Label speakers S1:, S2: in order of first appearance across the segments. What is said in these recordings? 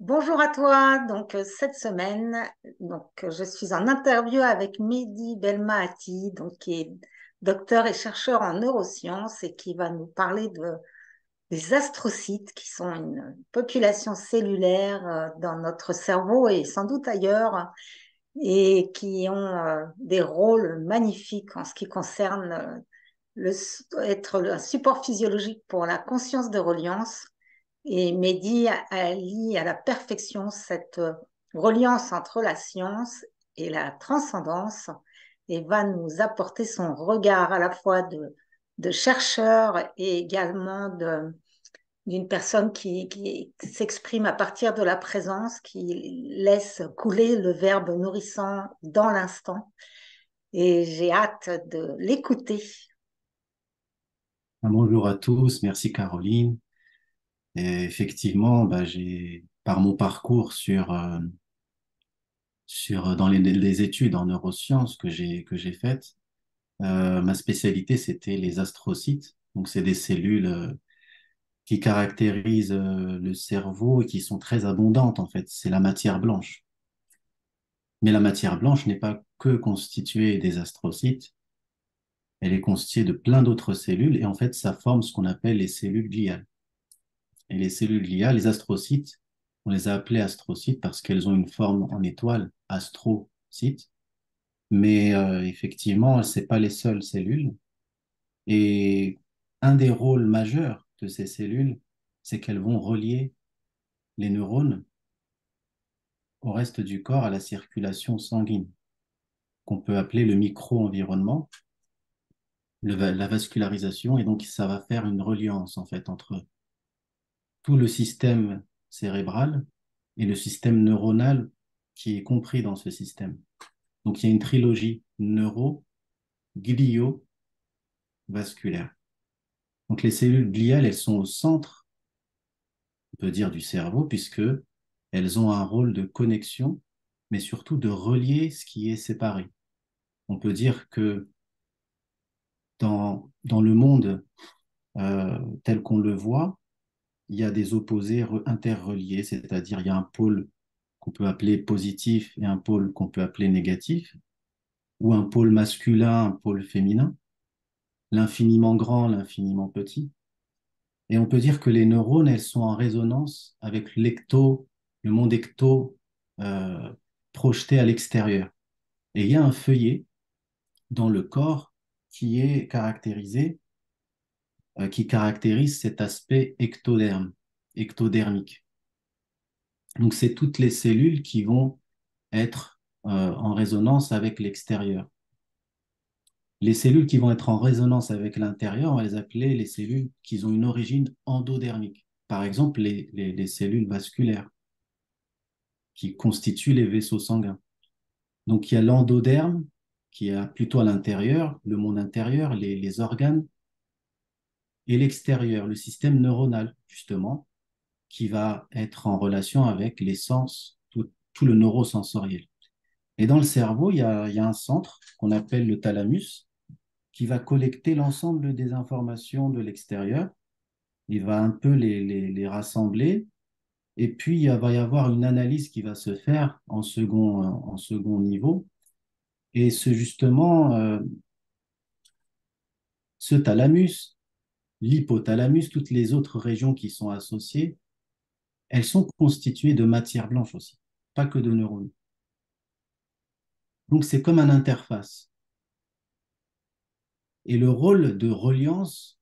S1: Bonjour à toi. Cette semaine, je suis en interview avec Mehdi Belmahati, qui est docteur et chercheur en neurosciences et qui va nous parler des astrocytes, qui sont une population cellulaire dans notre cerveau et sans doute ailleurs, et qui ont des rôles magnifiques en ce qui concerne être un support physiologique pour la conscience de reliance. Et Mehdi allie à la perfection cette reliance entre la science et la transcendance et va nous apporter son regard à la fois de chercheur et également d'une personne qui s'exprime à partir de la présence, qui laisse couler le verbe nourrissant dans l'instant. Et j'ai hâte de l'écouter.
S2: Bonjour à tous, merci Caroline. Et effectivement, par mon parcours dans les études en neurosciences que j'ai faites, ma spécialité c'était les astrocytes. Donc c'est des cellules qui caractérisent le cerveau et qui sont très abondantes en fait. C'est la matière blanche. Mais la matière blanche n'est pas que constituée des astrocytes, elle est constituée de plein d'autres cellules et en fait ça forme ce qu'on appelle les cellules gliales. Et les cellules gliales, les astrocytes, on les a appelées astrocytes parce qu'elles ont une forme en étoile, astrocytes. Mais effectivement, ce n'est pas les seules cellules. Et un des rôles majeurs de ces cellules, c'est qu'elles vont relier les neurones au reste du corps, à la circulation sanguine, qu'on peut appeler le micro-environnement, la vascularisation. Et donc, ça va faire une reliance, en fait, entre tout le système cérébral et le système neuronal qui est compris dans ce système. Donc, il y a une trilogie neuro-glio-vasculaire. Donc, les cellules gliales, elles sont au centre, on peut dire, du cerveau, puisque elles ont un rôle de connexion, mais surtout de relier ce qui est séparé. On peut dire que dans le monde tel qu'on le voit, il y a des opposés interreliés, c'est-à-dire il y a un pôle qu'on peut appeler positif et un pôle qu'on peut appeler négatif, ou un pôle masculin, un pôle féminin, l'infiniment grand, l'infiniment petit. Et on peut dire que les neurones, elles sont en résonance avec le monde ecto euh, projeté à l'extérieur. Et il y a un feuillet dans le corps qui est caractérisé, qui caractérise cet aspect ectodermique. Donc, c'est toutes les cellules qui vont être en résonance avec l'extérieur. Les cellules qui vont être en résonance avec l'intérieur, on va les appeler les cellules qui ont une origine endodermique. Par exemple, les cellules vasculaires qui constituent les vaisseaux sanguins. Donc, il y a l'endoderme qui est plutôt à l'intérieur, le monde intérieur, les organes, et l'extérieur, le système neuronal, justement, qui va être en relation avec les sens, tout le neurosensoriel. Et dans le cerveau, il y a un centre qu'on appelle le thalamus, qui va collecter l'ensemble des informations de l'extérieur. Il va un peu les rassembler. Et puis, il va y avoir une analyse qui va se faire en second niveau. Et justement, ce thalamus, l'hypothalamus, toutes les autres régions qui sont associées, elles sont constituées de matière blanche aussi, pas que de neurones. Donc, c'est comme une interface. Et le rôle de reliance,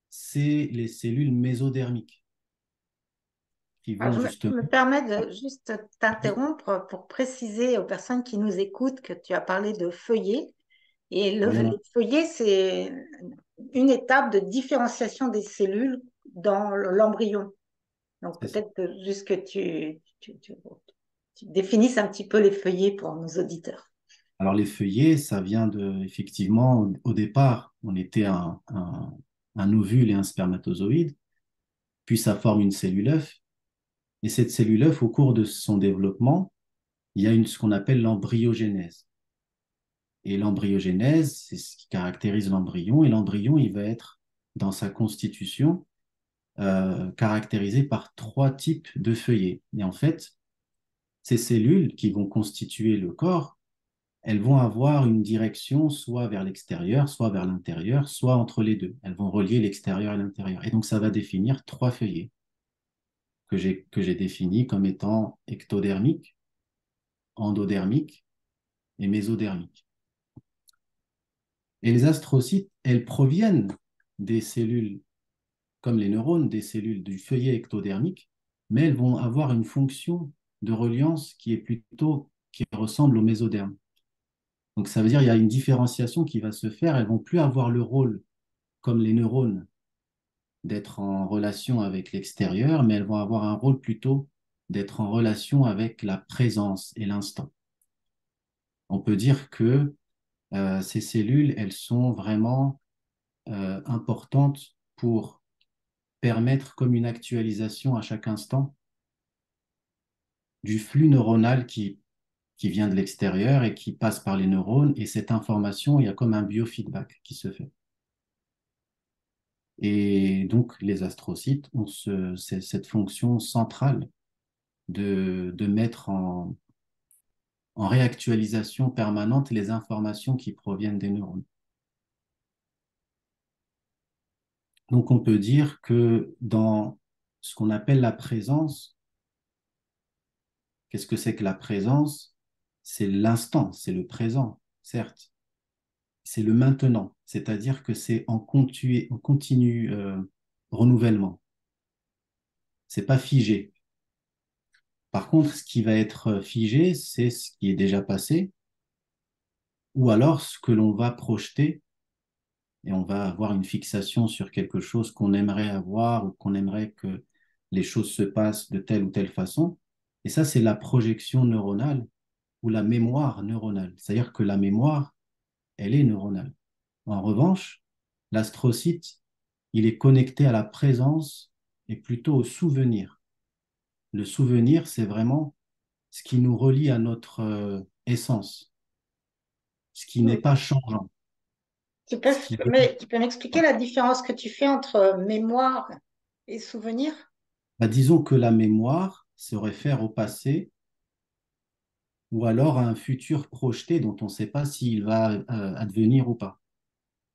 S2: c'est les cellules mésodermiques qui
S1: Alors,
S2: vont
S1: je
S2: justement.
S1: me permets de juste t'interrompre pour préciser aux personnes qui nous écoutent que tu as parlé de feuillet. Et le
S2: Voilà.
S1: feuillet, c'est une étape de différenciation des cellules dans l'embryon. Donc
S2: C'est ça.
S1: peut-être que juste que tu définisses un petit peu les feuillets pour nos auditeurs.
S2: Alors, les feuillets, ça vient effectivement, au départ, on était un ovule et un spermatozoïde, puis ça forme une cellule œuf. Et cette cellule œuf, au cours de son développement, il y a ce qu'on appelle l'embryogénèse. Et l'embryogénèse, c'est ce qui caractérise l'embryon. Et l'embryon, il va être dans sa constitution. caractérisées par trois types de feuillets. Et en fait, ces cellules qui vont constituer le corps, elles vont avoir une direction soit vers l'extérieur, soit vers l'intérieur, soit entre les deux. Elles vont relier l'extérieur et l'intérieur. Et donc, ça va définir trois feuillets que j'ai définis comme étant ectodermiques, endodermiques et mésodermiques. Et les astrocytes, elles proviennent des cellules, comme les neurones, des cellules du feuillet ectodermique, mais elles vont avoir une fonction de reliance qui ressemble au mésoderme. Donc ça veut dire qu'il y a une différenciation qui va se faire. Elles vont plus avoir le rôle, comme les neurones, d'être en relation avec l'extérieur, mais elles vont avoir un rôle plutôt d'être en relation avec la présence et l'instant. On peut dire que ces cellules, elles sont vraiment importantes pour permettre comme une actualisation à chaque instant du flux neuronal qui vient de l'extérieur et qui passe par les neurones. Et cette information, il y a comme un biofeedback qui se fait. Et donc, les astrocytes ont cette fonction centrale de mettre en réactualisation permanente les informations qui proviennent des neurones. Donc, on peut dire que dans ce qu'on appelle la présence, qu'est-ce que c'est que la présence? C'est l'instant, c'est le présent, certes. C'est le maintenant, c'est-à-dire que c'est en continu renouvellement. C'est pas figé. Par contre, ce qui va être figé, c'est ce qui est déjà passé, ou alors ce que l'on va projeter, et on va avoir une fixation sur quelque chose qu'on aimerait avoir ou qu'on aimerait que les choses se passent de telle ou telle façon. Et ça, c'est la projection neuronale ou la mémoire neuronale. C'est-à-dire que la mémoire, elle est neuronale. En revanche, l'astrocyte, il est connecté à la présence et plutôt au souvenir. Le souvenir, c'est vraiment ce qui nous relie à notre essence, ce qui n'est pas changeant,
S1: Tu peux,
S2: ce qui est...
S1: mais tu peux m'expliquer la différence que tu fais entre mémoire et souvenir?
S2: Bah, disons que la mémoire se réfère au passé ou alors à un futur projeté dont on ne sait pas s'il va advenir ou pas.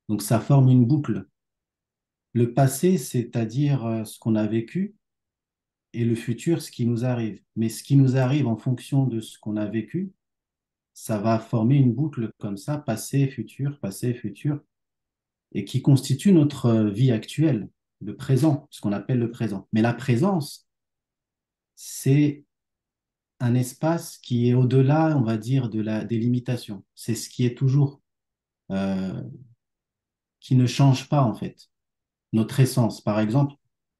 S2: Donc ça forme une boucle. Le passé, c'est-à-dire ce qu'on a vécu, et le futur, ce qui nous arrive. Mais ce qui nous arrive en fonction de ce qu'on a vécu, ça va former une boucle comme ça, passé, futur, et qui constitue notre vie actuelle, le présent, ce qu'on appelle le présent. Mais la présence, c'est un espace qui est au-delà, on va dire, des limitations. C'est ce qui est toujours, euh, qui ne change pas en fait. Notre essence, par exemple,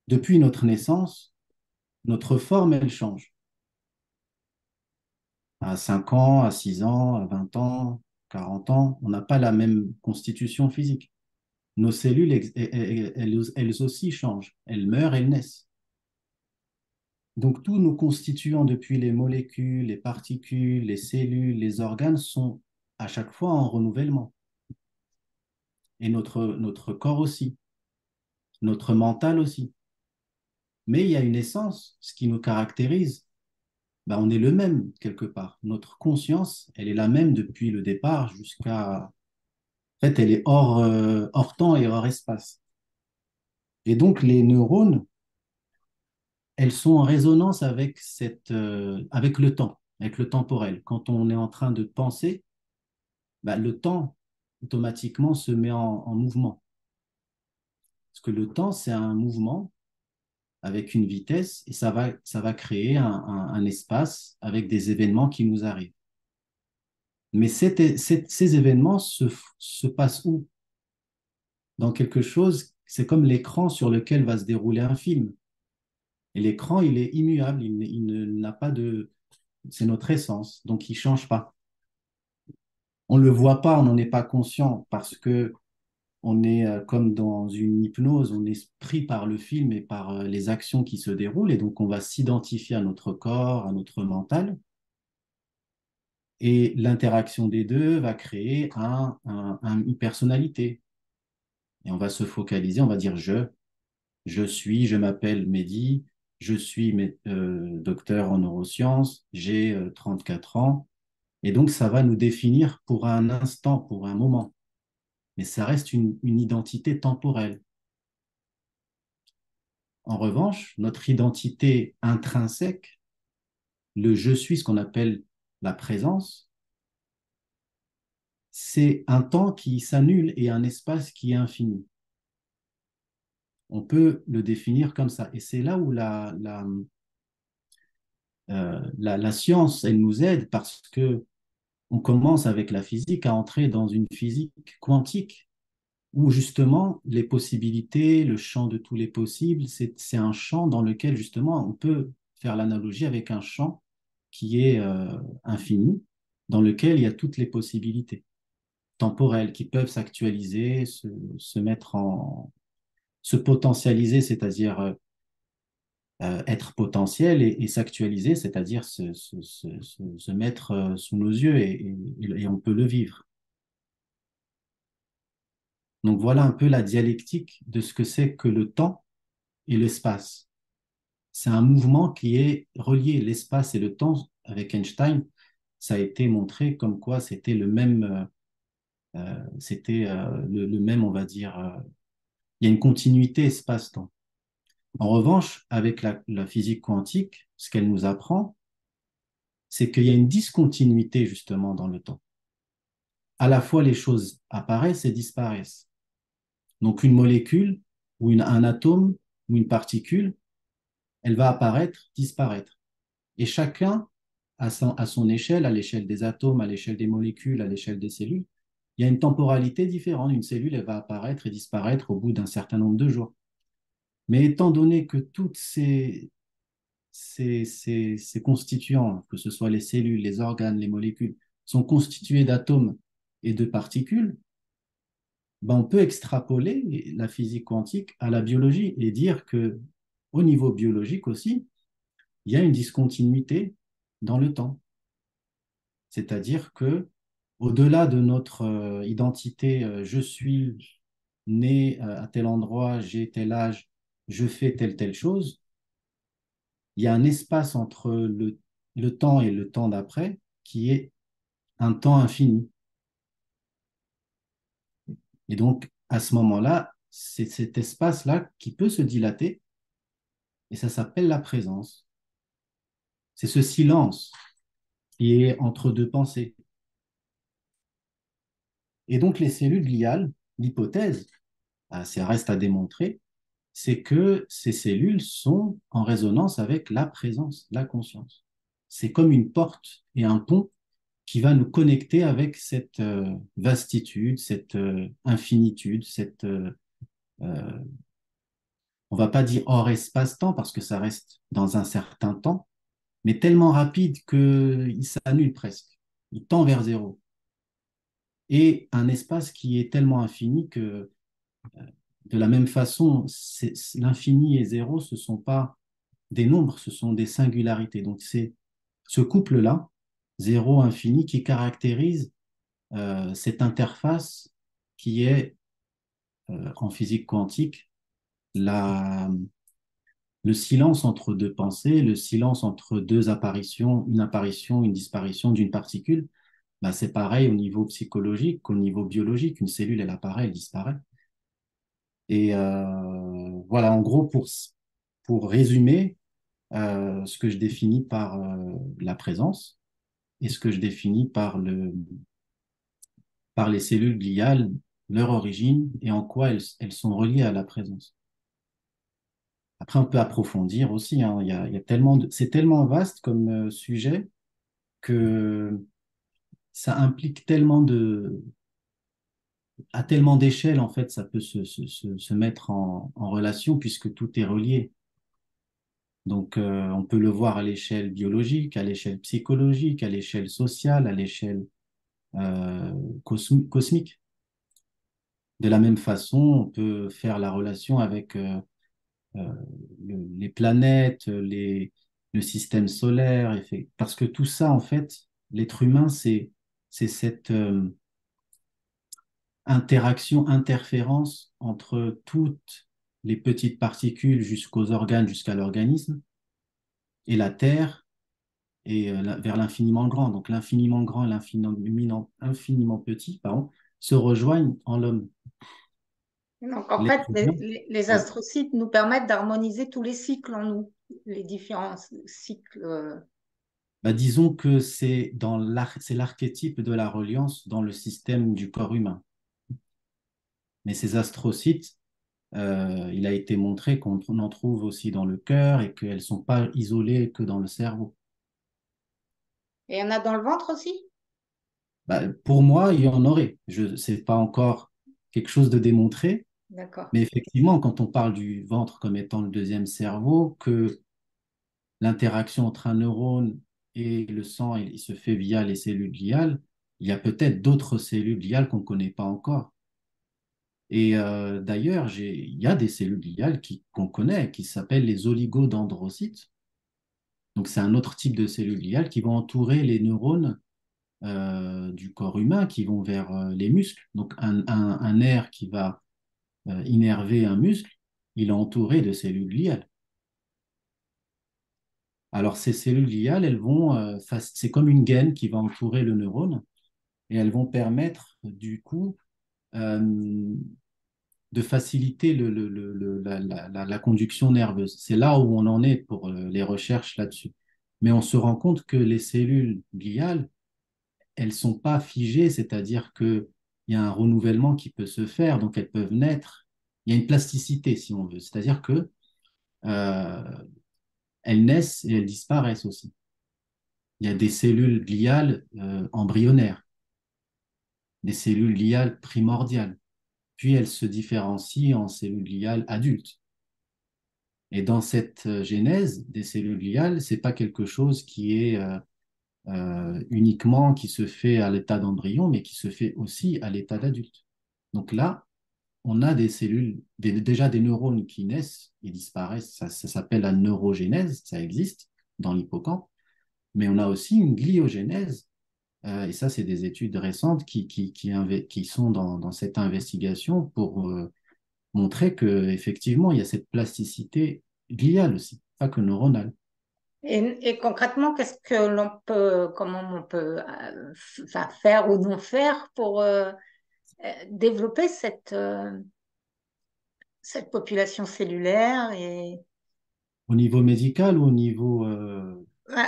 S2: depuis notre naissance, notre forme, elle change. À 5 ans, à 6 ans, à 20 ans, 40 ans, on n'a pas la même constitution physique. Nos cellules, elles aussi changent. Elles meurent, elles naissent. Donc, tous nos constituants, depuis les molécules, les particules, les cellules, les organes, sont à chaque fois en renouvellement. Et notre corps aussi, notre mental aussi. Mais il y a une essence, ce qui nous caractérise. Ben, on est le même quelque part. Notre conscience, elle est la même depuis le départ jusqu'à... En fait, elle est hors temps et hors espace. Et donc, les neurones, elles sont en résonance avec le temps, avec le temporel. Quand on est en train de penser, bah, le temps automatiquement se met en mouvement. Parce que le temps, c'est un mouvement avec une vitesse et ça va créer un espace avec des événements qui nous arrivent. Mais ces événements se passent où? Dans quelque chose, c'est comme l'écran sur lequel va se dérouler un film. Et l'écran, il est immuable, n'a pas de... C'est notre essence, donc il ne change pas. On ne le voit pas, on n'en est pas conscient parce que on est comme dans une hypnose, on est pris par le film et par les actions qui se déroulent, et donc on va s'identifier à notre corps, à notre mental, et l'interaction des deux va créer une personnalité. Et on va se focaliser, on va dire je. je m'appelle Mehdi, je suis docteur en neurosciences, j'ai 34 ans. Et donc, ça va nous définir pour un instant, pour un moment. Mais ça reste une identité temporelle. En revanche, notre identité intrinsèque, le je suis, ce qu'on appelle la présence, c'est un temps qui s'annule et un espace qui est infini. On peut le définir comme ça. Et c'est là où la science, elle nous aide parce que on commence avec la physique à entrer dans une physique quantique où justement les possibilités, le champ de tous les possibles, c'est un champ dans lequel justement on peut faire l'analogie avec un champ qui est infini, dans lequel il y a toutes les possibilités temporelles qui peuvent s'actualiser, se mettre se potentialiser, c'est-à-dire être potentiel et s'actualiser, c'est-à-dire se mettre sous nos yeux et on peut le vivre. Donc voilà un peu la dialectique de ce que c'est que le temps et l'espace. C'est un mouvement qui est relié, l'espace et le temps, avec Einstein, ça a été montré comme quoi c'était le même, on va dire, il y a une continuité espace-temps. En revanche, avec la physique quantique, ce qu'elle nous apprend, c'est qu'il y a une discontinuité justement dans le temps. À la fois, les choses apparaissent et disparaissent. Donc, une molécule ou un atome ou une particule, elle va apparaître, disparaître. Et chacun, à son échelle, à l'échelle des atomes, à l'échelle des molécules, à l'échelle des cellules, il y a une temporalité différente. Une cellule, elle va apparaître et disparaître au bout d'un certain nombre de jours. Mais étant donné que toutes ces constituants, que ce soit les cellules, les organes, les molécules, sont constitués d'atomes et de particules, ben on peut extrapoler la physique quantique à la biologie et dire que au niveau biologique aussi, il y a une discontinuité dans le temps. C'est-à-dire que au-delà de notre identité, je suis né à tel endroit, j'ai tel âge, je fais telle chose, il y a un espace entre le temps et le temps d'après qui est un temps infini. Et donc, à ce moment-là, c'est cet espace-là qui peut se dilater et ça s'appelle la présence. C'est ce silence qui est entre deux pensées. Et donc, les cellules gliales, l'hypothèse, ça reste à démontrer, c'est que ces cellules sont en résonance avec la présence, la conscience. C'est comme une porte et un pont qui va nous connecter avec cette vastitude, cette infinitude, euh, on va pas dire hors espace-temps parce que ça reste dans un certain temps, mais tellement rapide qu'il s'annule presque. Il tend vers zéro. Et un espace qui est tellement infini que, de la même façon, l'infini et zéro, ce ne sont pas des nombres, ce sont des singularités. Donc, c'est ce couple-là, zéro, infini, qui caractérise cette interface qui est, en physique quantique, la, le silence entre deux pensées, le silence entre deux apparition, une disparition d'une particule. Bah, c'est pareil au niveau psychologique qu'au niveau biologique. Une cellule, elle apparaît, elle disparaît. Et voilà, en gros, pour résumer, ce que je définis par la présence et ce que je définis par les cellules gliales, leur origine et en quoi elles sont reliées à la présence. Après, on peut approfondir aussi, hein. Il y a c'est tellement vaste comme sujet que ça implique à tellement d'échelles, en fait, ça peut se mettre en relation puisque tout est relié. Donc, on peut le voir à l'échelle biologique, à l'échelle psychologique, à l'échelle sociale, à l'échelle euh, cosmique. De la même façon, on peut faire la relation avec euh, les planètes, le système solaire, parce que tout ça, en fait, l'être humain, c'est cette interaction, interférence entre toutes les petites particules jusqu'aux organes, jusqu'à l'organisme, et la Terre et vers l'infiniment grand. Donc l'infiniment grand et infiniment petit, pardon, se rejoignent en l'homme.
S1: Donc, en fait,
S2: L'être humain,
S1: les
S2: ouais.
S1: astrocytes nous permettent d'harmoniser tous les cycles en nous, les différents cycles.
S2: Bah, disons que c'est l'archétype de la reliance dans le système du corps humain. Mais ces astrocytes, il a été montré qu'on en trouve aussi dans le cœur et qu'elles ne sont pas isolées que dans le cerveau.
S1: Et il y en a dans le ventre aussi?
S2: Bah, pour moi, il y en aurait. Ce n'est pas encore quelque chose de démontré,
S1: D'accord.
S2: mais effectivement, quand on parle du ventre comme étant le deuxième cerveau, que l'interaction entre un neurone et le sang, il se fait via les cellules gliales, il y a peut-être d'autres cellules gliales qu'on ne connaît pas encore. Et d'ailleurs, il y a des cellules gliales qu'on connaît, qui s'appellent les oligodendrocytes. Donc, c'est un autre type de cellules gliales qui vont entourer les neurones du corps humain, qui vont vers les muscles. Donc, un nerf qui va innerver un muscle, il est entouré de cellules gliales. Alors, ces cellules gliales, c'est comme une gaine qui va entourer le neurone et elles vont permettre, du coup, euh, de faciliter la conduction nerveuse. C'est là où on en est pour les recherches là-dessus. Mais on se rend compte que les cellules gliales, elles ne sont pas figées, c'est-à-dire qu'il y a un renouvellement qui peut se faire, donc elles peuvent naître. Il y a une plasticité, si on veut, c'est-à-dire que euh, elles naissent et elles disparaissent aussi. Il y a des cellules gliales embryonnaires, des cellules gliales primordiales, puis elles se différencient en cellules gliales adultes. Et dans cette genèse des cellules gliales, c'est pas quelque chose qui est uniquement qui se fait à l'état d'embryon, mais qui se fait aussi à l'état d'adulte. Donc là, on a des cellules, déjà des neurones qui naissent et disparaissent. Ça s'appelle la neurogénèse, ça existe dans l'hippocampe. Mais on a aussi une gliogénèse. Et ça, c'est des études récentes qui sont dans cette investigation pour montrer qu'effectivement, il y a cette plasticité gliale aussi, pas que neuronale.
S1: Et concrètement, qu'est-ce que l'on peut, comment on peut enfin, faire ou non faire pour développer cette population cellulaire et
S2: Au niveau médical ou au niveau...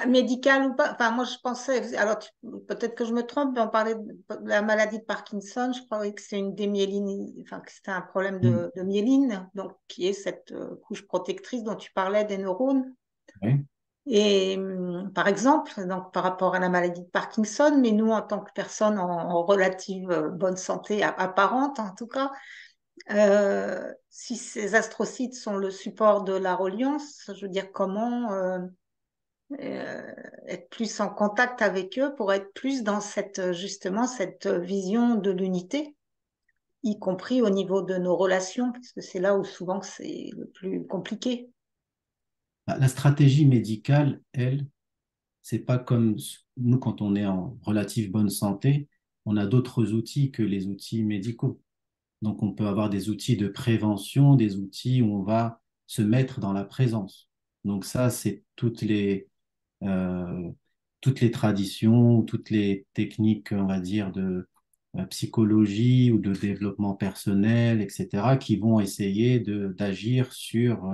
S1: médicale ou pas? Enfin, moi, je pensais, alors peut-être que je me trompe, mais on parlait de la maladie de Parkinson. Je croyais que c'est une démyélinie, enfin, que c'était un problème
S2: Hmm,
S1: de myéline, donc qui est cette couche protectrice dont tu parlais des neurones.
S2: ouais.
S1: Et par exemple, donc par rapport à la maladie de Parkinson, mais nous, en tant que personnes en relative bonne santé apparente, en tout cas, si ces astrocytes sont le support de la reliance, je veux dire, comment être plus en contact avec eux pour être plus dans cette, justement, cette vision de l'unité, y compris au niveau de nos relations, parce que c'est là où souvent c'est le plus compliqué.
S2: La stratégie médicale, elle, c'est pas comme nous quand on est en relative bonne santé, on a d'autres outils que les outils médicaux. Donc on peut avoir des outils de prévention, des outils où on va se mettre dans la présence. Donc ça, c'est euh, toutes les traditions, toutes les techniques, on va dire, de psychologie ou de développement personnel, etc., qui vont essayer d'agir sur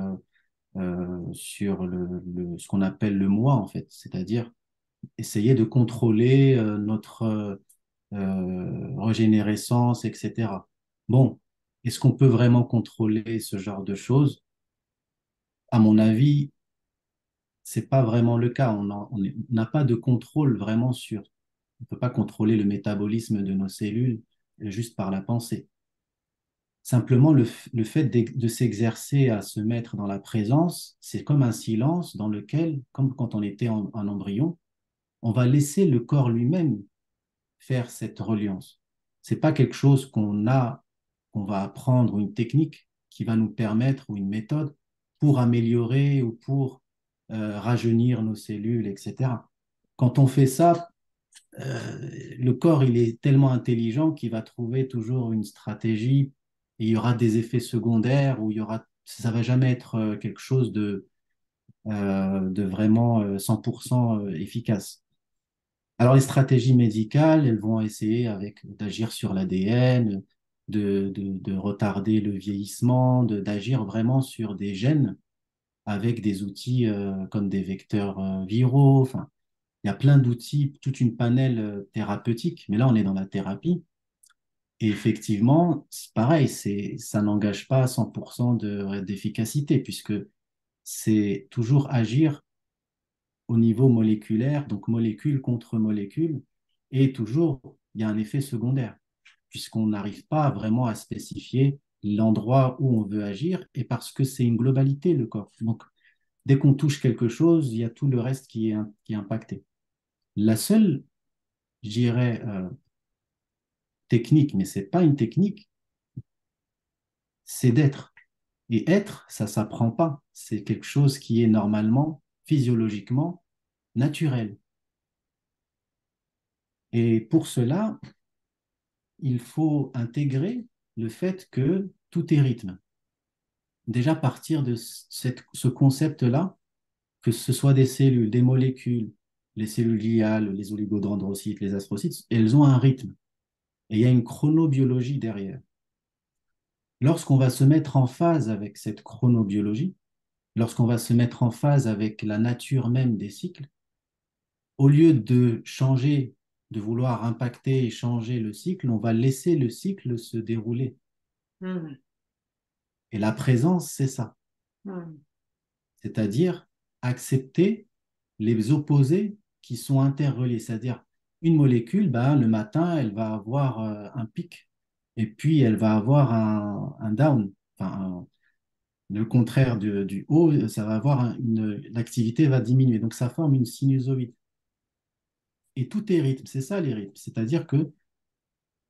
S2: ce qu'on appelle le moi, en fait, c'est-à-dire essayer de contrôler notre régénérescence, etc. Bon, est-ce qu'on peut vraiment contrôler ce genre de choses? À mon avis, c'est pas vraiment le cas. On n'a pas de contrôle vraiment sur. On ne peut pas contrôler le métabolisme de nos cellules juste par la pensée. Simplement, le fait de s'exercer à se mettre dans la présence, c'est comme un silence dans lequel, comme quand on était en embryon, on va laisser le corps lui-même faire cette reliance. C'est pas quelque chose qu'on va apprendre ou une technique qui va nous permettre ou une méthode pour améliorer ou pour rajeunir nos cellules, etc. Quand on fait ça, le corps, il est tellement intelligent qu'il va trouver toujours une stratégie et il y aura des effets secondaires ou il y aura ça va jamais être quelque chose de vraiment 100% efficace. Alors, les stratégies médicales, elles vont essayer d'agir sur l'ADN, de retarder le vieillissement, d'agir vraiment sur des gènes avec des outils comme des vecteurs viraux. Enfin, il y a plein d'outils, toute une panel thérapeutique. Mais là, on est dans la thérapie. Et effectivement, c'est pareil, ça n'engage pas 100% d'efficacité, puisque c'est toujours agir au niveau moléculaire, donc molécule contre molécule, et toujours, il y a un effet secondaire, puisqu'on n'arrive pas vraiment à spécifier l'endroit où on veut agir, et parce que c'est une globalité, le corps. Donc, dès qu'on touche quelque chose, il y a tout le reste qui est impacté. La seule, je dirais, technique, mais ce n'est pas une technique, c'est d'être. Et être, ça ne s'apprend pas. C'est quelque chose qui est normalement, physiologiquement, naturel. Et pour cela, il faut intégrer le fait que tout est rythme. Déjà partir de ce concept-là, que ce soit des cellules, des molécules, les cellules gliales, les oligodendrocytes, les astrocytes, elles ont un rythme. Et il y a une chronobiologie derrière. Lorsqu'on va se mettre en phase avec cette chronobiologie, lorsqu'on va se mettre en phase avec la nature même des cycles, au lieu de changer, de vouloir impacter et changer le cycle, on va laisser le cycle se dérouler.
S1: Mhm.
S2: Et la présence, c'est ça.
S1: Mhm.
S2: C'est-à-dire accepter les opposés qui sont interreliés. C'est-à-dire, une molécule, ben, le matin, elle va avoir un pic et puis elle va avoir un down. Enfin, le contraire du haut, ça va avoir l'activité va diminuer. Donc, ça forme une sinusoïde. Et tout est rythme, c'est ça les rythmes. C'est-à-dire qu'il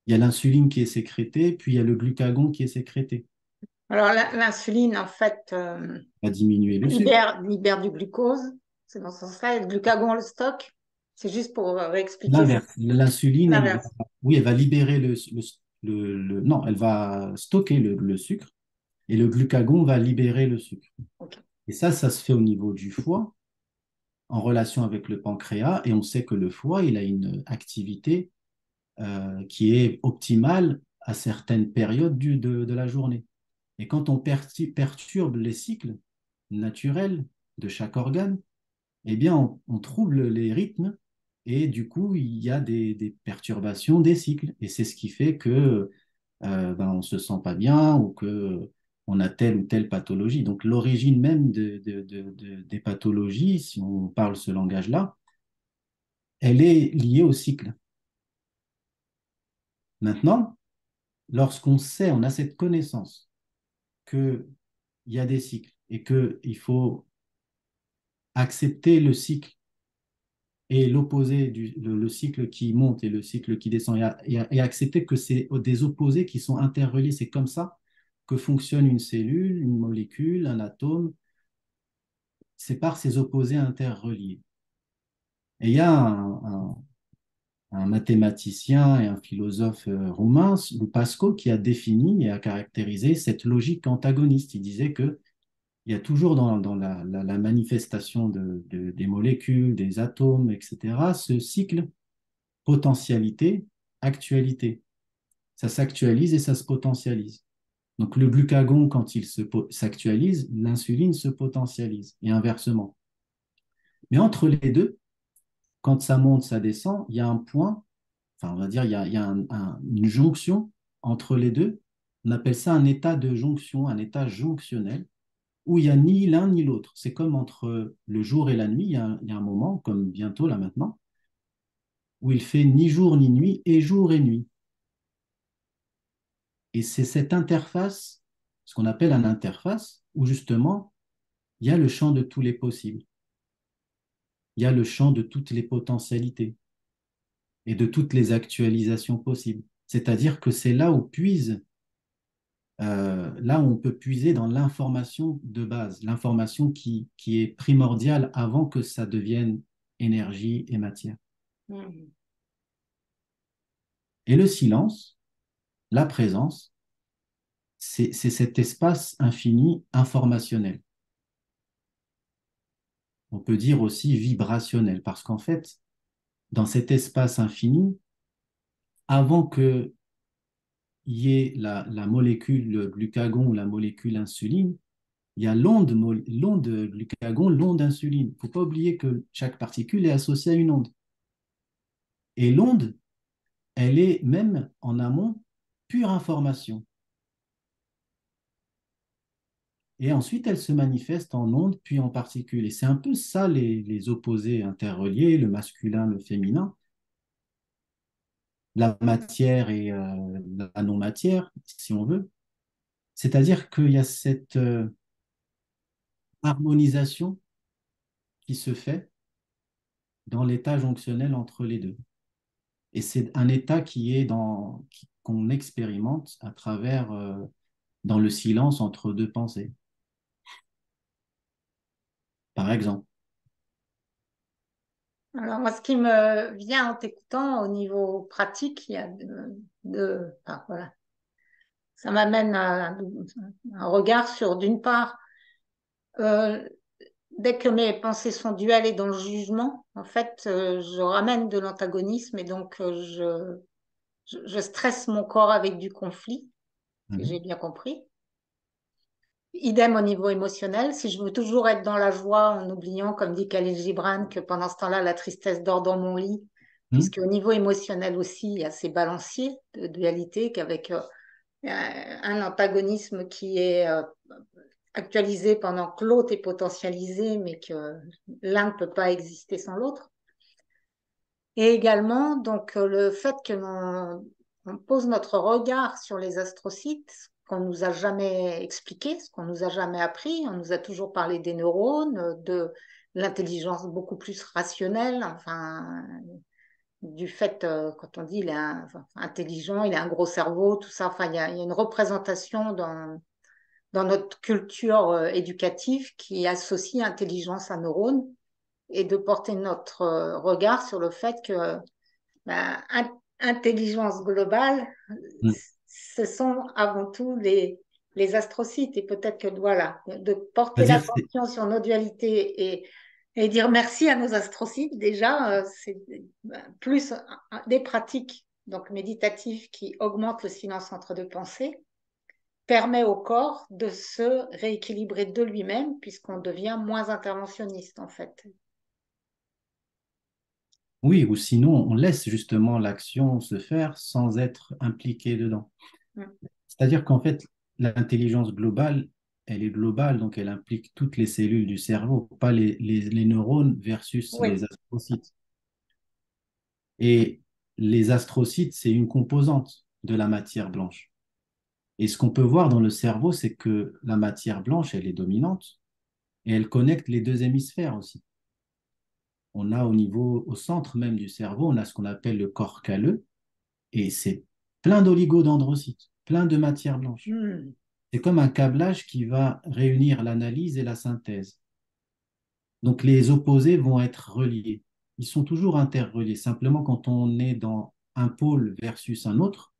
S2: y a l'insuline qui est sécrétée, puis il y a le glucagon qui est sécrété.
S1: Alors, l'insuline, en fait,
S2: Va diminuer le sucre.
S1: libère du glucose. C'est dans ce sens-là. Et le glucagon le stocke. C'est juste pour expliquer ça.
S2: L'inverse. L'insuline,
S1: L'inverse.
S2: oui, elle va libérer non, elle va stocker le sucre et le glucagon va libérer le sucre.
S1: Ok.
S2: Et ça se fait au niveau du foie en relation avec le pancréas et on sait que le foie, il a une activité qui est optimale à certaines périodes de la journée. Et quand on perturbe les cycles naturels de chaque organe, eh bien, on trouble les rythmes et du coup, il y a des perturbations des cycles. Et c'est ce qui fait que ben, on ne se sent pas bien ou que on a telle ou telle pathologie. Donc, l'origine même des pathologies, si on parle ce langage-là, elle est liée au cycle. Maintenant, lorsqu'on sait, on a cette connaissance qu'il y a des cycles et qu'il faut accepter le cycle et l'opposé le cycle qui monte et le cycle qui descend et accepter que c'est des opposés qui sont interreliés. C'est comme ça que fonctionne une cellule, une molécule, un atome. C'est par ces opposés interreliés. Et il y a un mathématicien et un philosophe roumain, Pasco, qui a défini et a caractérisé cette logique antagoniste. Il disait que il y a toujours dans la manifestation des molécules, des atomes, etc., ce cycle potentialité, actualité. Ça s'actualise et ça se potentialise. Donc le glucagon, quand il s'actualise, l'insuline se potentialise et inversement. Mais entre les deux, quand ça monte, ça descend, il y a un point, enfin on va dire, il y a une jonction entre les deux. On appelle ça un état de jonction, un état jonctionnel, où il n'y a ni l'un ni l'autre. C'est comme entre le jour et la nuit, il y a un moment, comme bientôt là maintenant, où il fait ni jour ni nuit, et jour et nuit. Et c'est cette interface, ce qu'on appelle une interface, où justement, il y a le champ de tous les possibles, il y a le champ de toutes les potentialités et de toutes les actualisations possibles. C'est-à-dire que c'est là où on peut puiser dans l'information de base, l'information qui est primordiale avant que ça devienne énergie et matière.
S1: Mhm.
S2: Et le silence, la présence, c'est cet espace infini informationnel. On peut dire aussi vibrationnel, parce qu'en fait, dans cet espace infini, avant qu'il y ait la molécule glucagon ou la molécule insuline, il y a l'onde glucagon, l'onde insuline. Il ne faut pas oublier que chaque particule est associée à une onde. Et l'onde, elle est même en amont pure information. Et ensuite, elle se manifeste en onde, puis en particules. Et c'est un peu ça les opposés interreliés, le masculin, le féminin, la matière et la non-matière, si on veut. C'est-à-dire qu'il y a cette harmonisation qui se fait dans l'état jonctionnel entre les deux. Et c'est un état qu'on expérimente à travers, dans le silence entre deux pensées, par exemple.
S1: Alors, moi, ce qui me vient en t'écoutant au niveau pratique, il y a enfin, voilà, ça m'amène à un regard sur, d'une part, euh, dès que mes pensées sont duales et dans le jugement, en fait, je ramène de l'antagonisme et donc je stresse mon corps avec du conflit, si j'ai
S2: Mhm.
S1: bien compris. Idem au niveau émotionnel, si je veux toujours être dans la joie en oubliant, comme dit Khalil Gibran, que pendant ce temps-là, la tristesse dort dans mon lit,
S2: Mhm.
S1: puisque au niveau émotionnel aussi, il y a ces balanciers de dualité qu'avec un antagonisme qui est actualisé pendant que l'autre est potentialisé, mais que l'un ne peut pas exister sans l'autre. Et également, donc, le fait que on pose notre regard sur les astrocytes, qu'on nous a jamais expliqué, ce qu'on nous a jamais appris. On nous a toujours parlé des neurones, de l'intelligence beaucoup plus rationnelle, enfin, du fait, quand on dit il est enfin, intelligent, il a un gros cerveau, tout ça. Enfin, il y a une représentation dans notre culture éducative qui associe intelligence à neurones et de porter notre regard sur le fait que bah, intelligence globale,
S2: Mhm.
S1: ce sont avant tout les astrocytes. Et peut-être que voilà, de porter
S2: C'est-à-dire, c'est
S1: l'attention sur nos dualités et dire merci à nos astrocytes, déjà, c'est plus des pratiques donc méditatives qui augmentent le silence entre deux pensées, permet au corps de se rééquilibrer de lui-même puisqu'on devient moins interventionniste en fait.
S2: oui, ou sinon, on laisse justement l'action se faire sans être impliqué dedans.
S1: Mm.
S2: C'est-à-dire qu'en fait, l'intelligence globale, elle est globale, donc elle implique toutes les cellules du cerveau, pas les neurones versus
S1: Oui,
S2: les astrocytes. Et les astrocytes, c'est une composante de la matière blanche. Et ce qu'on peut voir dans le cerveau, c'est que la matière blanche, elle est dominante et elle connecte les deux hémisphères aussi. On a au centre même du cerveau, on a ce qu'on appelle le corps calleux, et c'est plein d'oligodendrocytes, plein de matière blanche.
S1: mm.
S2: C'est comme un câblage qui va réunir l'analyse et la synthèse. Donc les opposés vont être reliés. Ils sont toujours interreliés. Simplement, quand on est dans un pôle versus un autre,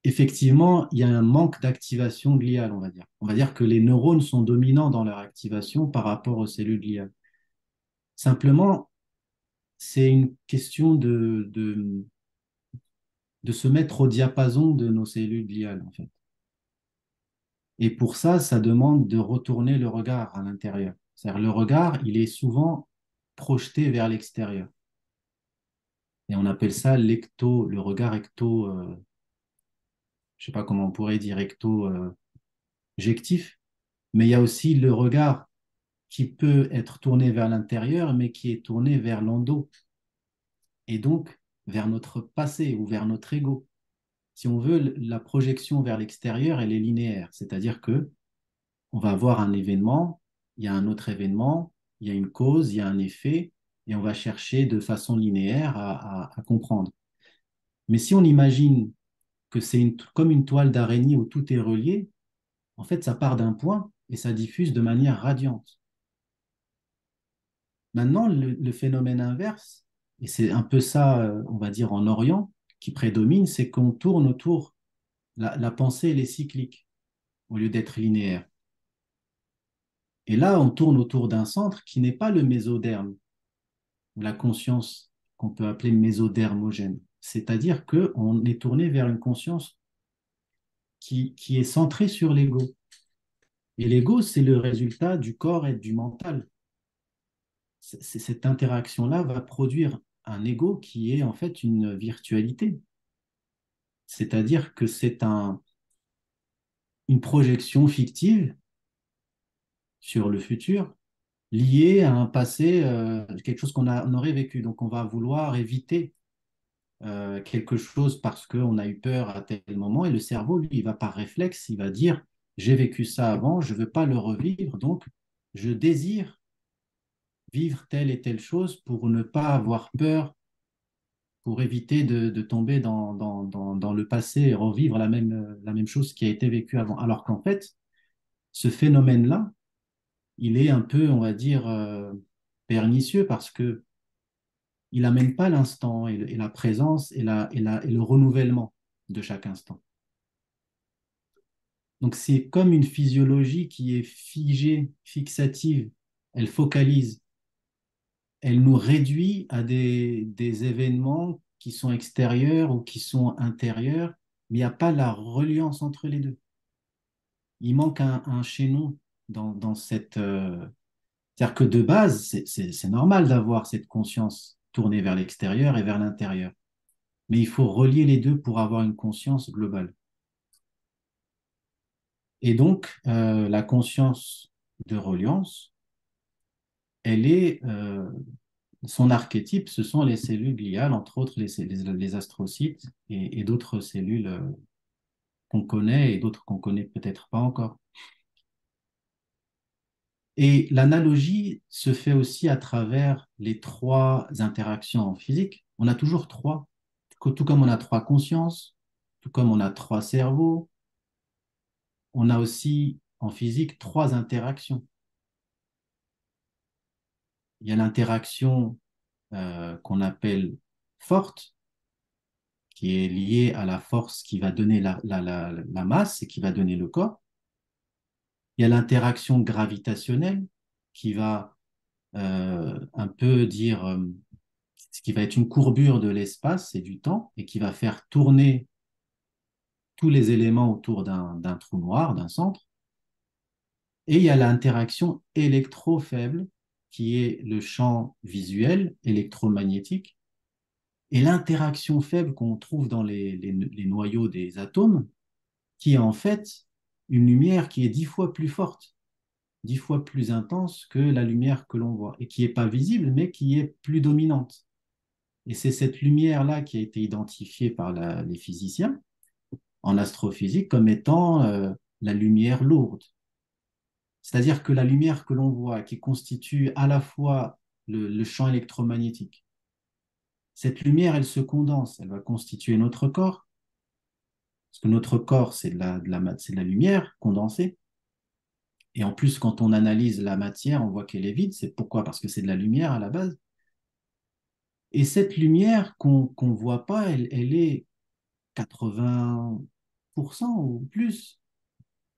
S2: effectivement, il y a un manque d'activation gliale, on va dire. On va dire que les neurones sont dominants dans leur activation par rapport aux cellules gliales. Simplement, c'est une question de se mettre au diapason de nos cellules gliales, en fait. Et pour ça, ça demande de retourner le regard à l'intérieur. C'est-à-dire le regard, il est souvent projeté vers l'extérieur. Et on appelle ça le regard ecto, je sais pas comment on pourrait dire ecto-jectif, mais il y a aussi le regard qui peut être tourné vers l'intérieur, mais qui est tourné vers l'endo, et donc vers notre passé ou vers notre ego. Si on veut, la projection vers l'extérieur, elle est linéaire, c'est-à-dire que on va avoir un événement, il y a un autre événement, il y a une cause, il y a un effet, et on va chercher de façon linéaire à comprendre. Mais si on imagine que c'est comme une toile d'araignée où tout est relié, en fait, ça part d'un point et ça diffuse de manière radiante. Maintenant, le phénomène inverse, et c'est un peu ça, on va dire, en Orient, qui prédomine, c'est qu'on tourne autour la pensée, elle est cyclique au lieu d'être linéaire. Et là, on tourne autour d'un centre qui n'est pas le mésoderme, ou la conscience qu'on peut appeler mésodermogène. C'est-à-dire qu'on est tourné vers une conscience qui est centrée sur l'ego. Et l'ego, c'est le résultat du corps et du mental. Cette interaction-là va produire un ego qui est en fait une virtualité. C'est-à-dire que une projection fictive sur le futur liée à un passé, quelque chose on aurait vécu. Donc on va vouloir éviter quelque chose parce qu'on a eu peur à tel moment et le cerveau, lui, il va par réflexe, il va dire, j'ai vécu ça avant, je ne veux pas le revivre, donc je désire vivre telle et telle chose pour ne pas avoir peur, pour éviter de tomber dans le passé et revivre la même chose qui a été vécue avant. Alors qu'en fait, ce phénomène-là, il est un peu, on va dire, pernicieux parce que il n'amène pas l'instant et la présence et le renouvellement de chaque instant. Donc c'est comme une physiologie qui est figée, fixative, elle focalise, elle nous réduit à des événements qui sont extérieurs ou qui sont intérieurs, mais il n'y a pas la reliance entre les deux. Il manque un chaînon dans cette... C'est-à-dire que de base, c'est normal d'avoir cette conscience tournée vers l'extérieur et vers l'intérieur, mais il faut relier les deux pour avoir une conscience globale. Et donc, la conscience de reliance, elle est, son archétype, ce sont les cellules gliales, entre autres les astrocytes et d'autres cellules qu'on connaît et d'autres qu'on connaît peut-être pas encore. Et l'analogie se fait aussi à travers les trois interactions en physique. On a toujours trois, tout comme on a trois consciences, tout comme on a trois cerveaux, on a aussi en physique trois interactions. Il y a l'interaction qu'on appelle forte, qui est liée à la force qui va donner la masse et qui va donner le corps. Il y a l'interaction gravitationnelle qui va un peu dire ce qui va être une courbure de l'espace et du temps et qui va faire tourner tous les éléments autour d'un trou noir, d'un centre. Et il y a l'interaction électro-faible qui est le champ visuel électromagnétique. Et l'interaction faible qu'on trouve dans les noyaux des atomes, qui est en fait une lumière qui est 10 fois plus forte, 10 fois plus intense que la lumière que l'on voit, et qui n'est pas visible, mais qui est plus dominante. Et c'est cette lumière-là qui a été identifiée par les physiciens en astrophysique comme étant la lumière lourde. C'est-à-dire que la lumière que l'on voit, qui constitue à la fois le champ électromagnétique, cette lumière, elle se condense, elle va constituer notre corps, parce que notre corps, c'est c'est de la lumière condensée. Et en plus, quand on analyse la matière, on voit qu'elle est vide. C'est pourquoi? Parce que c'est de la lumière à la base. Et cette lumière qu'on ne voit pas, elle est 80% ou plus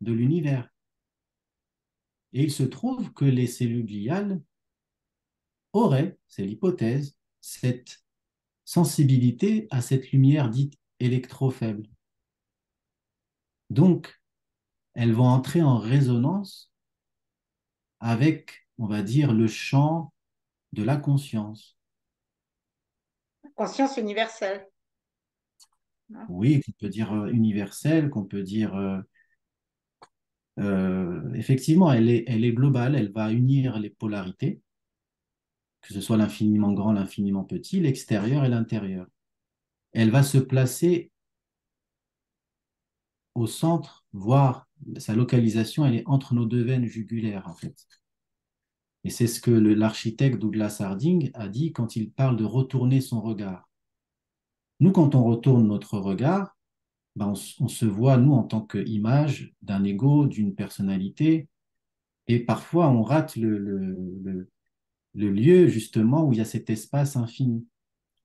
S2: de l'univers. Et il se trouve que les cellules gliales auraient, c'est l'hypothèse, cette sensibilité à cette lumière dite électro-faible. Donc, elles vont entrer en résonance avec, on va dire, le champ de la conscience.
S1: Conscience universelle.
S2: Oui, qu'on peut dire universelle, qu'on peut dire... effectivement, elle est globale, elle va unir les polarités, que ce soit l'infiniment grand, l'infiniment petit, l'extérieur et l'intérieur. Elle va se placer au centre, voire sa localisation, elle est entre nos deux veines jugulaires, en fait. Et c'est ce que l'architecte Douglas Harding a dit quand il parle de retourner son regard. Nous, quand on retourne notre regard, ben on se voit, nous, en tant qu'image d'un ego, d'une personnalité, et parfois on rate le lieu, justement, où il y a cet espace infini.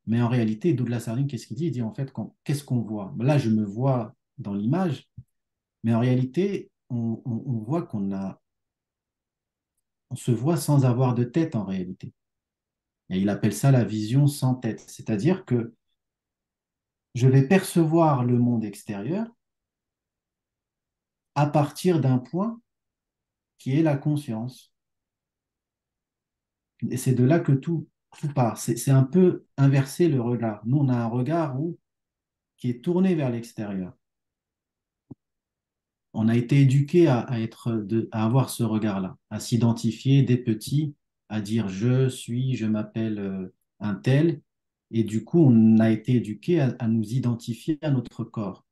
S2: Mais en réalité, Douglas Harding, qu'est-ce qu'il dit? Il dit, en fait, qu'est-ce qu'on voit? Là, je me vois dans l'image, mais en réalité, on voit on se voit sans avoir de tête en réalité. Et il appelle ça la vision sans tête, c'est-à-dire que je vais percevoir le monde extérieur à partir d'un point qui est la conscience. Et c'est de là que tout part. C'est un peu inverser le regard. Nous, on a un regard qui est tourné vers l'extérieur. On a été éduqué à avoir ce regard-là, à s'identifier dès petit, à dire je suis, je m'appelle un tel. Et du coup, on a été éduqué à nous identifier à notre corps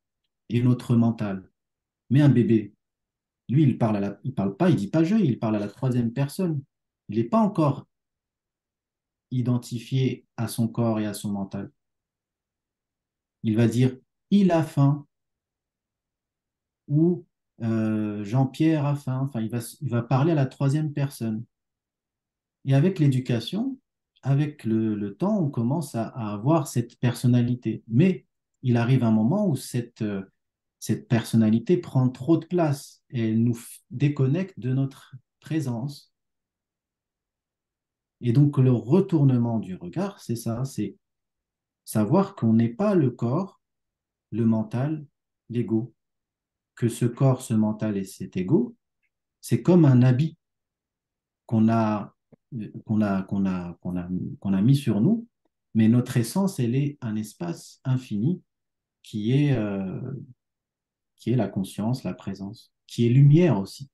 S2: et notre mental. Mais un bébé, lui, il parle pas, il dit pas je, il parle à la troisième personne. Il n'est pas encore identifié à son corps et à son mental. Il va dire il a faim ou Jean-Pierre a faim. Enfin, il va parler à la troisième personne. Et avec l'éducation, avec le temps, on commence à avoir cette personnalité. Mais il arrive un moment où cette personnalité prend trop de place et elle nous déconnecte de notre présence. Et donc le retournement du regard, c'est ça, c'est savoir qu'on n'est pas le corps, le mental, l'ego, que ce corps, ce mental et cet ego, c'est comme un habit qu'on a, qu'on a mis sur nous, mais notre essence, elle est un espace infini qui est, euh, qui est la conscience, la présence, qui est lumière aussi.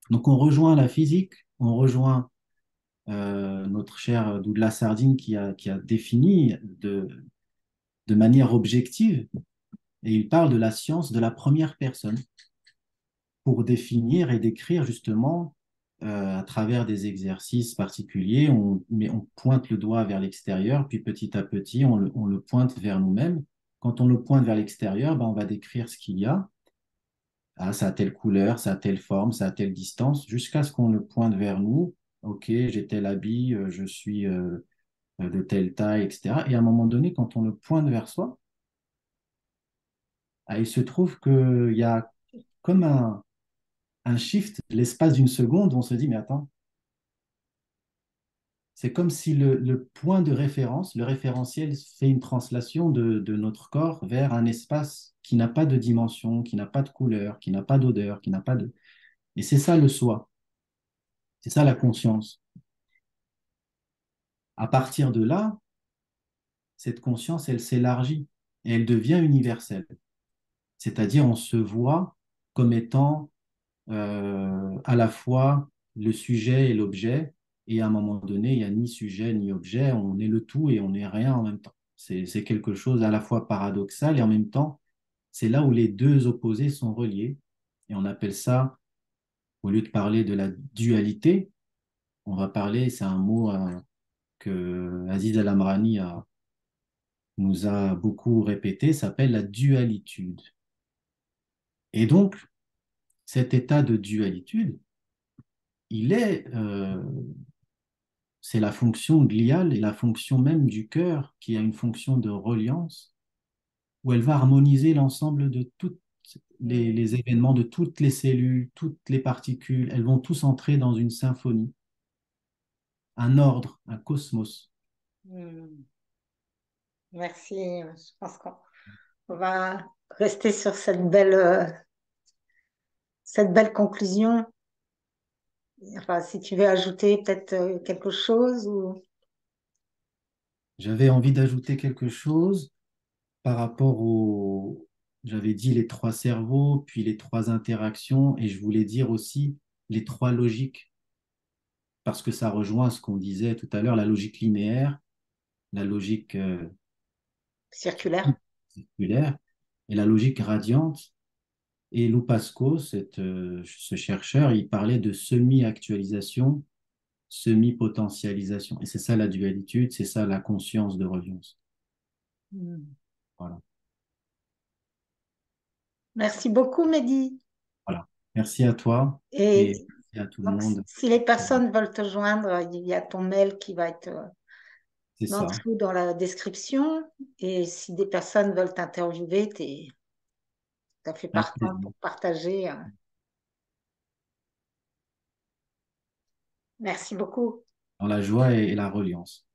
S2: Donc on rejoint la physique, on rejoint notre cher Douglas Sardine qui a défini de manière objective, et il parle de la science de la première personne pour définir et décrire justement à travers des exercices particuliers, on pointe le doigt vers l'extérieur, puis petit à petit, on le pointe vers nous-mêmes. Quand on le pointe vers l'extérieur, ben, on va décrire ce qu'il y a. Ah, ça a telle couleur, ça a telle forme, ça a telle distance, jusqu'à ce qu'on le pointe vers nous. OK, j'ai tel habit, je suis de telle taille, etc. Et à un moment donné, quand on le pointe vers soi, ah, il se trouve qu'il y a comme un shift, l'espace d'une seconde, on se dit, mais attends, c'est comme si le point de référence, le référentiel, fait une translation de notre corps vers un espace qui n'a pas de dimension, qui n'a pas de couleur, qui n'a pas d'odeur, qui n'a pas de... Et c'est ça le soi, c'est ça la conscience. À partir de là, cette conscience, elle s'élargit et elle devient universelle. C'est-à-dire, on se voit comme étant à la fois le sujet et l'objet, et à un moment donné, il n'y a ni sujet ni objet, on est le tout et on n'est rien en même temps. C'est quelque chose à la fois paradoxal et en même temps, c'est là où les deux opposés sont reliés. Et on appelle ça, au lieu de parler de la dualité, on va parler, c'est un mot que Aziz Al-Amrani nous a beaucoup répété, s'appelle la dualitude. Et donc, cet état de dualitude, il est c'est la fonction gliale et la fonction même du cœur qui a une fonction de reliance où elle va harmoniser l'ensemble de tous
S1: Mm.
S2: les événements, de toutes les cellules, toutes les particules. Elles vont tous entrer dans une symphonie, un ordre, un cosmos.
S1: Mm. Merci. Je pense qu'on va rester sur cette belle conclusion. Enfin, si tu veux ajouter peut-être quelque chose ou...
S2: J'avais envie d'ajouter quelque chose par rapport au... J'avais dit les trois cerveaux, puis les trois interactions, et je voulais dire aussi les trois logiques, parce que ça rejoint ce qu'on disait tout à l'heure, la logique linéaire, la logique
S1: Circulaire.
S2: circulaire et la logique radiante. Et Lupasco, ce chercheur, il parlait de semi-actualisation, semi-potentialisation. Et c'est ça la dualitude, c'est ça la conscience de reliance.
S1: Mm.
S2: Voilà.
S1: Merci beaucoup, Mehdi.
S2: Voilà. Merci à toi et
S1: Et
S2: merci à tout le
S1: donc,
S2: monde.
S1: si les personnes veulent te joindre, il y a ton mail qui va être
S2: C'est
S1: en
S2: ça.
S1: dessous dans la description. Et si des personnes veulent t'interviewer, tout à fait
S2: Avec
S1: partant
S2: plaisir.
S1: pour partager. Merci beaucoup.
S2: Dans la joie et la reliance.